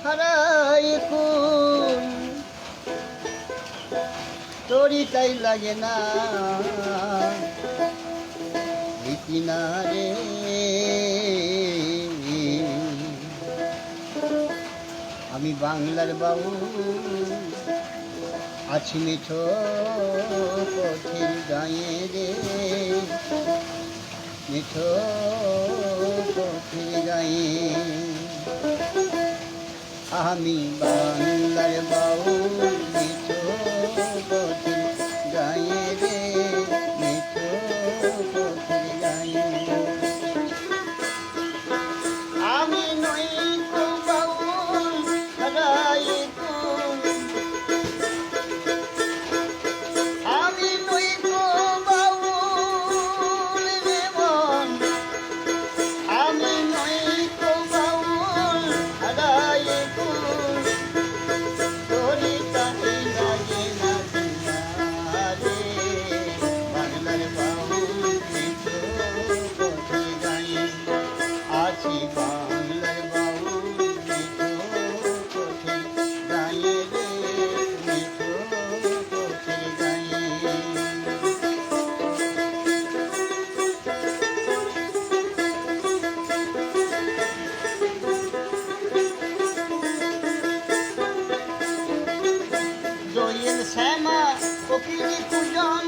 হারাই খুন তোরই তাই লাগে না কিনারে আমি বাংলার বাবু আছি মিঠো পথের গায়ে রে মিঠো পথের গায়ে আমি বাংলার বাবু মিঠো পথের গায়ে রে মিঠো পথের গায়ে আমি নই তো বাউল হারাই খুন আমি নই তো বাউল রে মন আমি নই তো বাউল হারাই খুন তোরি তাই লাগে না রে বাংলার বাউল মিঠো পথের গায়ে আছি বাংলার বাউল মিঠো পথের গায়ে রে মিঠো পথের গায়ে দোয়েল শ্যামা কোকিল পূজন